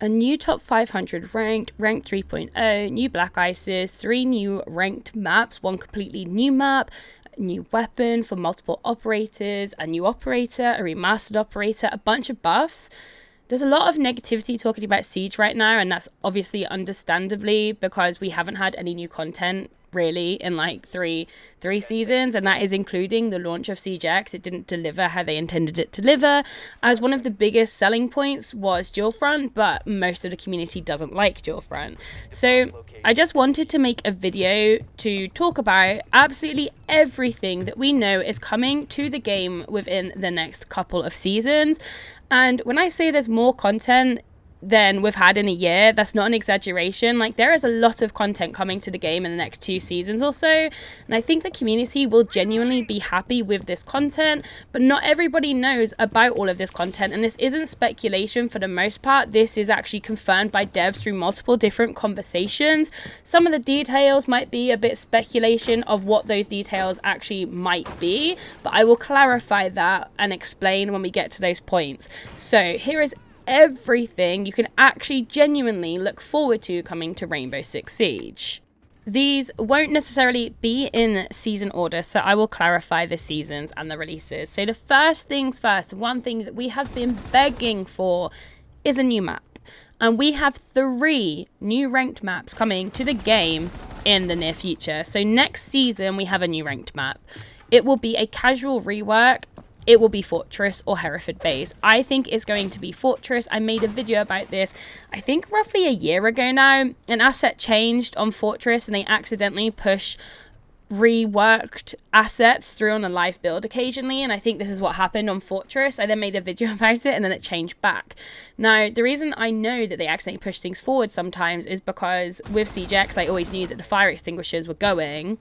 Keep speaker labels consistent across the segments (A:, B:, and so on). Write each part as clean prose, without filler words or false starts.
A: a new top 500 ranked 3.0, new black ices, 3 new ranked maps, 1 completely new map, a new weapon for multiple operators, a new operator, a remastered operator, a bunch of buffs. There's a lot of negativity talking about Siege right now, and that's obviously understandably because we haven't had any new content really in like three seasons, and that is including the launch of Siege X. It didn't deliver how they intended it to deliver, as one of the biggest selling points was dual front, but most of the community doesn't like dual front. So I just wanted to make a video to talk about absolutely everything that we know is coming to the game within the next couple of seasons. And when I say there's more content than we've had in a year, that's not an exaggeration. Like, there is a lot of content coming to the game in the next 2 seasons or so, and I think the community will genuinely be happy with this content, but not everybody knows about all of this content, and this isn't speculation for the most part. This is actually confirmed by devs through multiple different conversations. Some of the details might be a bit speculation of what those details actually might be, but I will clarify that and explain when we get to those points. So here is everything you can actually genuinely look forward to coming to Rainbow Six Siege. These won't necessarily be in season order, so I will clarify the seasons and the releases. So the first things first, one thing that we have been begging for is a new map. And we have 3 new ranked maps coming to the game in the near future. So next season, we have a new ranked map. It will be a casual rework. It will be Fortress or Hereford Base. I think it's going to be Fortress. I made a video about this, I think roughly a year ago now. An asset changed on Fortress and they accidentally push reworked assets through on a live build occasionally, and I think this is what happened on Fortress. I then made a video about it and then it changed back. Now, the reason I know that they accidentally push things forward sometimes is because with Siege X, I always knew that the fire extinguishers were going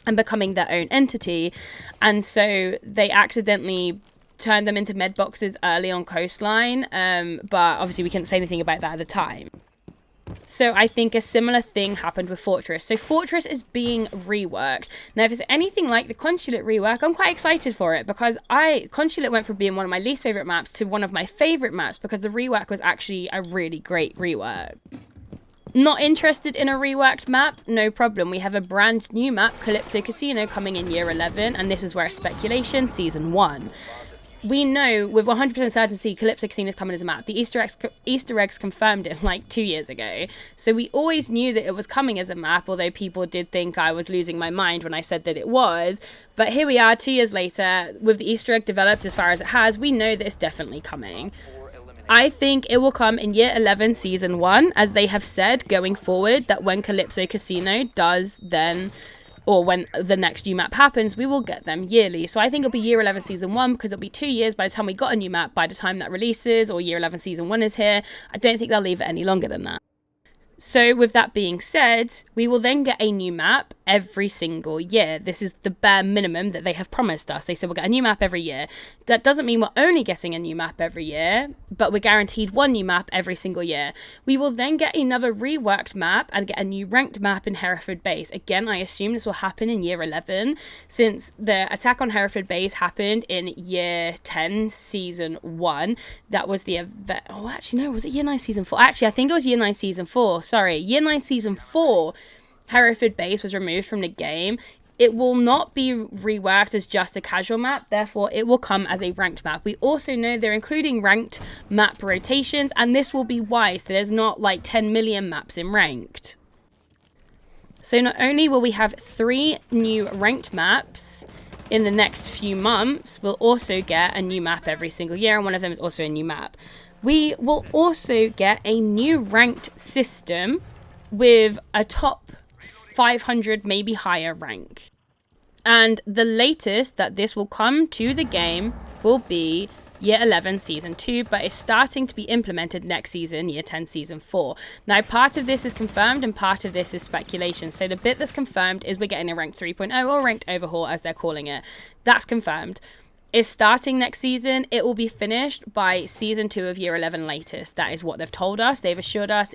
A: and becoming their own entity, and so they accidentally turned them into med boxes early on Coastline, but obviously we couldn't say anything about that at the time. So I think a similar thing happened with Fortress. So Fortress is being reworked. Now, if it's anything like the Consulate rework, I'm quite excited for it, because Consulate went from being one of my least favorite maps to one of my favorite maps because the rework was actually a really great rework. Not interested in a reworked map? No problem. We have a brand new map, Calypso Casino, coming in year 11, and this is where speculation, season 1. We know with 100% certainty Calypso Casino is coming as a map. The Easter eggs confirmed it like 2 years ago. So we always knew that it was coming as a map, although people did think I was losing my mind when I said that it was. But here we are 2 years later, with the Easter egg developed as far as it has, we know that it's definitely coming. I think it will come in year 11, season 1, as they have said going forward that when Calypso Casino does then, or when the next new map happens, we will get them yearly. So I think it'll be year 11, season 1, because it'll be 2 years by the time we got a new map, by the time that releases, or year 11, season 1 is here. I don't think they'll leave it any longer than that. So with that being said, we will then get a new map every single year. This is the bare minimum that they have promised us. They said we'll get a new map every year. That doesn't mean we're only getting a new map every year, but we're guaranteed 1 new map every single year. We will then get another reworked map and get a new ranked map in Hereford Base. Again, I assume this will happen in year 11, since the attack on Hereford Base happened in year 10, season 1. That was the event. Oh, actually, no, was it year 9, season 4? Actually, I think it was year 9, season 4. Sorry, year 9, season 4, Hereford Base was removed from the game. It will not be reworked as just a casual map, therefore it will come as a ranked map. We also know they're including ranked map rotations, and this will be why, so there's not like 10 million maps in ranked. So not only will we have 3 new ranked maps in the next few months, we'll also get a new map every single year, and one of them is also a new map. We will also get a new ranked system with a top 500, maybe higher rank. And the latest that this will come to the game will be year 11, season 2, but it's starting to be implemented next season, year 10, season 4. Now, part of this is confirmed and part of this is speculation. So the bit that's confirmed is we're getting a ranked 3.0 or ranked overhaul, as they're calling it. That's confirmed. Is starting next season. It will be finished by season 2 of year 11 latest. That is what they've told us. They've assured us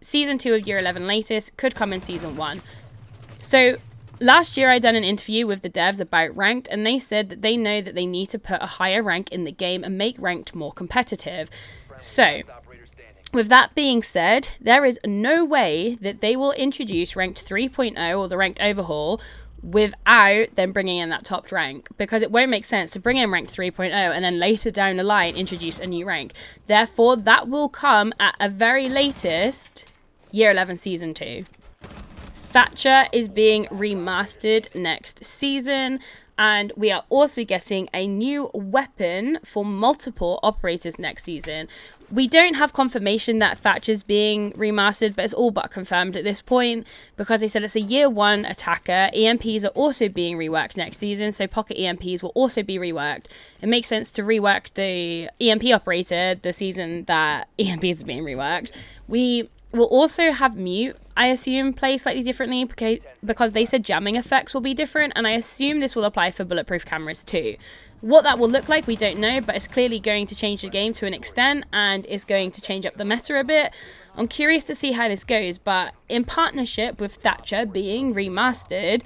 A: season 2 of year 11 latest could come in season 1. So last year I done an interview with the devs about ranked, and they said that they know that they need to put a higher rank in the game and make ranked more competitive. So With that being said, there is no way that they will introduce ranked 3.0 or the ranked overhaul without them bringing in that topped rank, because it won't make sense to bring in ranked 3.0 and then later down the line introduce a new rank. Therefore, that will come at a very latest year 11 season 2. Thatcher is being remastered next season, and we are also getting a new weapon for multiple operators next season. We don't have confirmation that Thatcher's being remastered, but it's all but confirmed at this point, because they said it's a year 1 attacker. EMPs are also being reworked next season, so pocket EMPs will also be reworked. It makes sense to rework the EMP operator the season that EMPs are being reworked. We will also have mute, I assume, play slightly differently, because they said jamming effects will be different, and I assume this will apply for bulletproof cameras too. What that will look like, we don't know, but it's clearly going to change the game to an extent, and it's going to change up the meta a bit. I'm curious to see how this goes, but in partnership with Thatcher being remastered,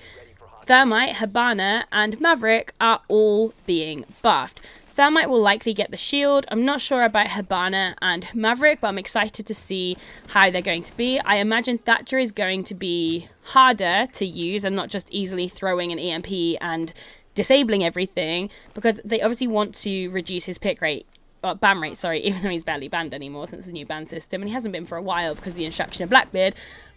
A: Thermite, Hibana, and Maverick are all being buffed. Thermite will likely get the shield. I'm not sure about Hibana and Maverick, but I'm excited to see how they're going to be. I imagine Thatcher is going to be harder to use and not just easily throwing an EMP and disabling everything, because they obviously want to reduce his pick rate, ban rate, sorry, even though he's barely banned anymore since the new ban system, and he hasn't been for a while because of the introduction of Blackbeard.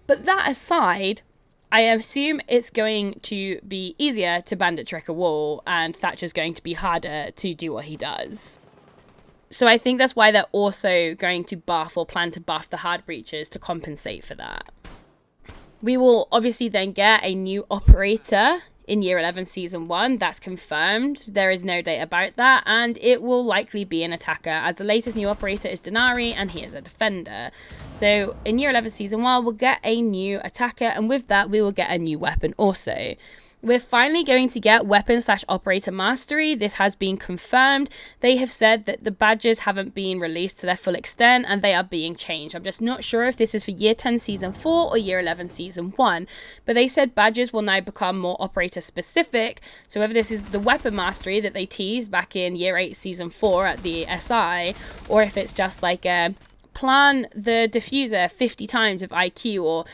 A: But that aside, I assume it's going to be easier to bandit trick a wall, and Thatcher's going to be harder to do what he does. So I think that's why they're also going to buff or plan to buff the hard breaches to compensate for that. We will obviously then get a new operator in year 11 season 1. That's confirmed. There is no date about that, and it will likely be an attacker, as the latest new operator is Denari and he is a defender. So in year 11 season 1 we'll get a new attacker, and with that we will get a new weapon also. We're finally going to get weapon/operator mastery. This has been confirmed. They have said that the badges haven't been released to their full extent and they are being changed. I'm just not sure if this is for year 10 season 4 or year 11 season 1. But they said badges will now become more operator specific. So whether this is the weapon mastery that they teased back in year 8 season 4 at the SI, or if it's just like a plan the diffuser 50 times with IQ, or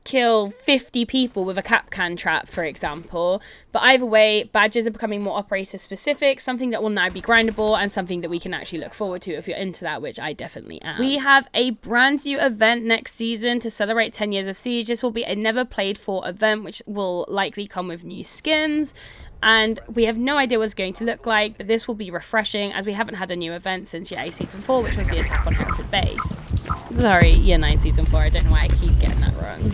A: kill 50 people with a cap can trap, for example. But either way, badges are becoming more operator specific, something that will now be grindable and something that we can actually look forward to if you're into that, which I definitely am. We have a brand new event next season to celebrate 10 years of Siege. This will be a never played for event, which will likely come with new skins, and we have no idea what it's going to look like, but this will be refreshing, as we haven't had a new event since year 8 season 4, which was the attack on Hereford base. Sorry, year 9 season 4, I don't know why I keep getting that wrong.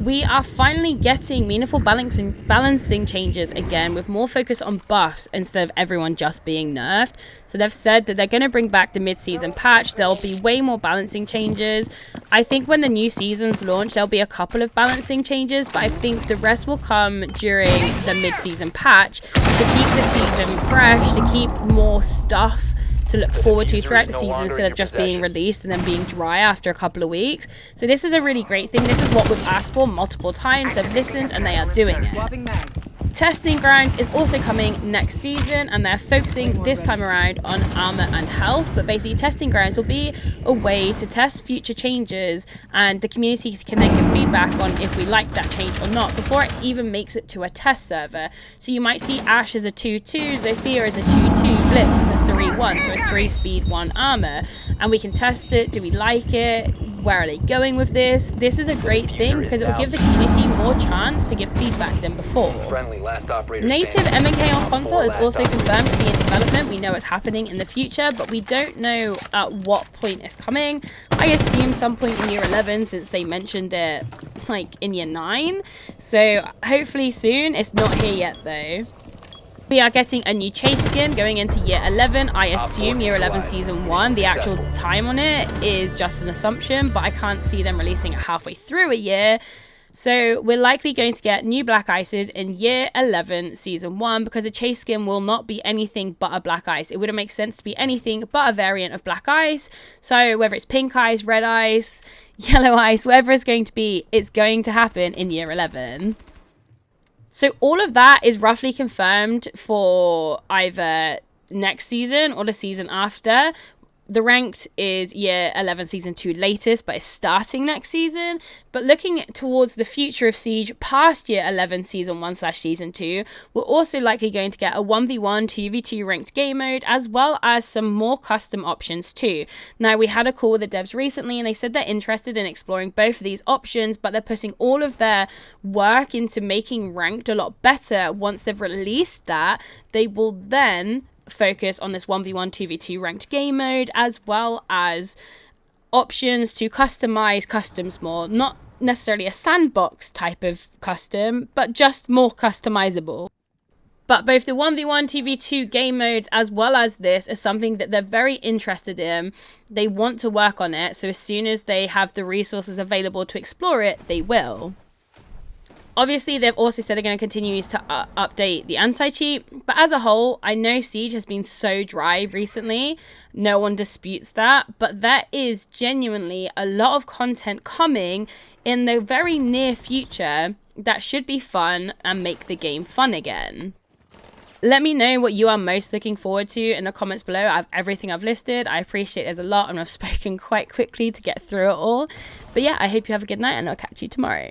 A: We are finally getting meaningful balancing changes again, with more focus on buffs instead of everyone just being nerfed. So they've said that they're going to bring back the mid-season patch. There'll be way more balancing changes. I think when the new seasons launch, there'll be a couple of balancing changes, but I think the rest will come during the mid-season patch to keep the season fresh, to keep more stuff to look forward to throughout the season instead of just being released and then being dry after a couple of weeks. So this is a really great thing. This is what we've asked for multiple times. They've listened and they are doing it. Testing Grounds is also coming next season, and they're focusing this time around on armor and health. But basically, Testing Grounds will be a way to test future changes, and the community can then give feedback on if we like that change or not before it even makes it to a test server. So you might see Ashe as a 2-2, Zofia as a 2-2, Blitz as a 3-1, so a 3-speed 1 armor, and we can test it. Do we like it? Where are they going with this? This is a great thing because it will give the community more chance to give feedback than before. Native MK on console is also confirmed to be in development. We know it's happening in the future, but we don't know at what point it's coming. I assume some point in year 11, since they mentioned it like in year 9. So hopefully soon. It's not here yet though. We are getting a new chase skin going into year 11. I assume year 11 season 1. The actual time on it is just an assumption, but I can't see them releasing it halfway through a year. So we're likely going to get new Black Ices in year 11 season 1, because a chase skin will not be anything but a Black Ice. It wouldn't make sense to be anything but a variant of Black Ice. So whether it's pink ice, red ice, yellow ice, whatever it's going to be, it's going to happen in year 11. So all of that is roughly confirmed for either next season or the season after. The ranked is year 11 season 2 latest, but it's starting next season. But looking towards the future of Siege past year 11 season 1/season 2, we're also likely going to get a 1v1 2v2 ranked game mode, as well as some more custom options too. Now, we had a call with the devs recently and they said they're interested in exploring both of these options, but they're putting all of their work into making ranked a lot better. Once they've released that, they will then focus on this 1v1 2v2 ranked game mode, as well as options to customize customs more. Not necessarily a sandbox type of custom, but just more customizable. But both the 1v1 2v2 game modes as well as this is something that they're very interested in. They want to work on it, so as soon as they have the resources available to explore it, they will. Obviously, they've also said they're going to continue to update the anti-cheat. But as a whole, I know Siege has been so dry recently. No one disputes that. But there is genuinely a lot of content coming in the very near future that should be fun and make the game fun again. Let me know what you are most looking forward to in the comments below. I have everything I've listed. I appreciate there's a lot and I've spoken quite quickly to get through it all. But yeah, I hope you have a good night and I'll catch you tomorrow.